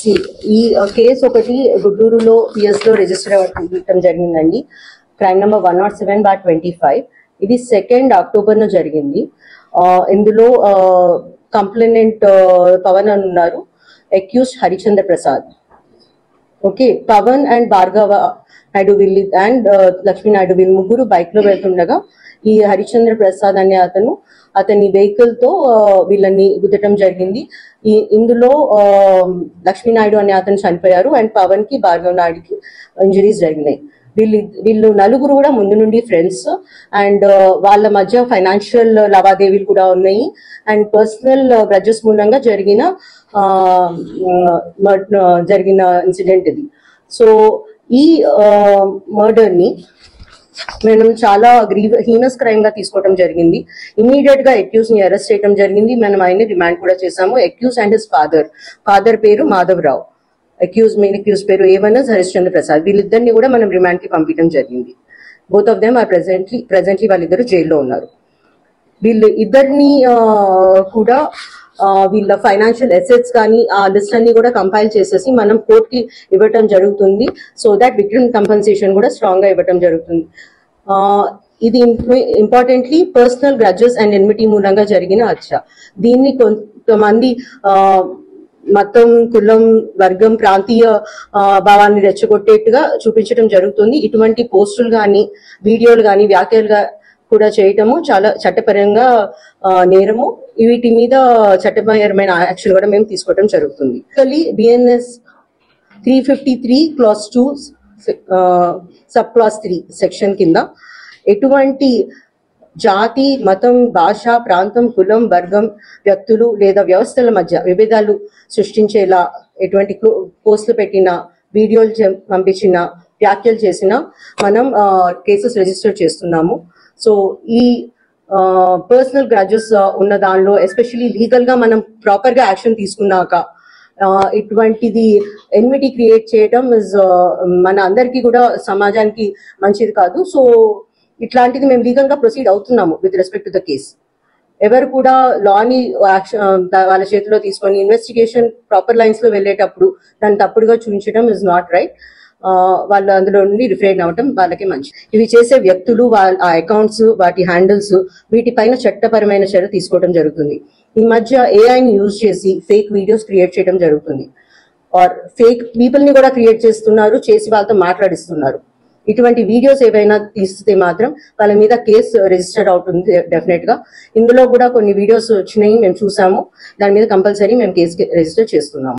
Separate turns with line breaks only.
ఈ కేసు ఒకటి గుంటూరులో పిఎస్ లో రిజిస్టర్ అవ్వడం జరిగిందండి. Crime number 107/25. ఇది 2 అక్టోబర్ జరిగింది. ఇందులో కంప్లైనెంట్ పవన్ అని ఉన్నారు, accused Harichandra Prasad. Okay, Pavan and Bhargava Naidu వీళ్ళు అండ్ లక్ష్మీ నాయుడు వీళ్ళు ముగ్గురు బైక్ లో వెళ్తుండగా ఈ హరిచంద్ర ప్రసాద్ అనే అతని వెహికల్ తో వీళ్ళని గుద్దటం జరిగింది. ఇందులో లక్ష్మీనాయుడు అనే అతను చనిపోయారు అండ్ పవన్ కి భార్గవ్ నాయుడుకి ఇంజరీస్ జరిగినాయి. వీళ్ళు నలుగురు కూడా ముందు నుండి ఫ్రెండ్స్ అండ్ వాళ్ళ మధ్య ఫైనాన్షియల్ లావాదేవీలు కూడా ఉన్నాయి అండ్ పర్సనల్ గ్రడ్జెస్ మూలంగా జరిగిన ఇన్సిడెంట్ ఇది. సో ఈ మర్డర్ ని మనం చాలా హీనస్ క్రైమ్ గా తీసుకోవడం జరిగింది. ఇమీడియట్ గా అక్యూజ్ ని అరెస్ట్ చేయడం జరిగింది. మనం ఆయన్ని రిమాండ్ కూడా చేశాము. అక్యూజ్ అండ్ హిస్ ఫాదర్ పేరు మాధవరావు, మెయిన్ అక్యూజ్ పేరు ఏవనస్ హరిశ్చంద్ర ప్రసాద్. వీళ్ళిద్దరిని కూడా మనం రిమాండ్ కి పంపించడం జరిగింది. Both of them are presently వాళ్ళిద్దరు జైల్లో ఉన్నారు. వీళ్ళు ఇద్దరిని కూడా వీళ్ళ ఫైనాన్షియల్ అసెట్స్ కానీ ఆ లిస్ట్ అన్ని కూడా కంపైల్ చేసేసి మనం కోర్ట్ కి ఇవ్వటం జరుగుతుంది. సో దాట్ విక్టిమ్ కంపెన్సేషన్ కూడా స్ట్రాంగ్ గా ఇవ్వటం జరుగుతుంది. ఇది importantly personal grudges and enmity మూలంగా జరిగిన హత్య. దీన్ని కొంతమంది మతం, కులం, వర్గం, ప్రాంతీయ భావాన్ని రెచ్చగొట్టేట్టుగా చూపించడం జరుగుతుంది. ఇటువంటి పోస్టులు కానీ వీడియోలు కానీ వ్యాఖ్యలుగా కూడా చేయటము చాలా చట్టపరంగా నేరము. వీటి మీద చట్టపరమైన యాక్షన్ కూడా మేము తీసుకోవడం జరుగుతుంది. BNS 353 class 2 sub class 3 section కింద ఎటువంటి జాతి, మతం, భాష, ప్రాంతం, కులం, వర్గం, వ్యక్తులు లేదా వ్యవస్థల మధ్య విభేదాలు సృష్టించేలా ఎటువంటి పోస్టులు పెట్టిన, వీడియోలు పంపించిన, వ్యాఖ్యలు చేసిన మనం కేసెస్ రిజిస్టర్ చేస్తున్నాము. సో ఈ పర్సనల్ గ్రడ్జెస్ ఉన్న దానిలో ఎస్పెషల్లీ లీగల్ గా మనం ప్రాపర్ గా యాక్షన్ తీసుకున్నాక ఇటువంటిది ఎన్మిటీ క్రియేట్ చేయడం మన అందరికీ కూడా సమాజానికి మంచిది కాదు. సో ఇట్లాంటిది మేము లీగల్ గా ప్రొసీడ్ అవుతున్నాము with respect to the case. ఎవరు కూడా లాని వాళ్ళ చేతిలో తీసుకొని ఇన్వెస్టిగేషన్ ప్రాపర్ లైన్స్ లో వెళ్ళేటప్పుడు దాన్ని తప్పుడుగా చూపించడం ఇస్ నాట్ రైట్. వాళ్ళు అందులో నుండి రిఫ్రైన్ అవ్వటం వాళ్ళకి మంచి. ఇవి చేసే వ్యక్తులు, ఆ అకౌంట్స్, వాటి హ్యాండిల్స్, వీటిపైన చట్టపరమైన చర్య తీసుకోవడం జరుగుతుంది. ఈ మధ్య ఏఐని యూజ్ చేసి ఫేక్ వీడియోస్ క్రియేట్ చేయడం జరుగుతుంది. ఆర్ ఫేక్ పీపుల్ ని కూడా క్రియేట్ చేసి వాళ్ళతో మాట్లాడిస్తున్నారు. ఇటువంటి వీడియోస్ ఏవైనా తీస్తే మాత్రం వాళ్ళ మీద కేసు రిజిస్టర్ అవుతుంది డెఫినెట్ గా. ఇందులో కూడా కొన్ని వీడియోస్ వచ్చినాయి, మేము చూసాము. దాని మీద కంపల్సరీ మేము కేసు రిజిస్టర్ చేస్తున్నాము.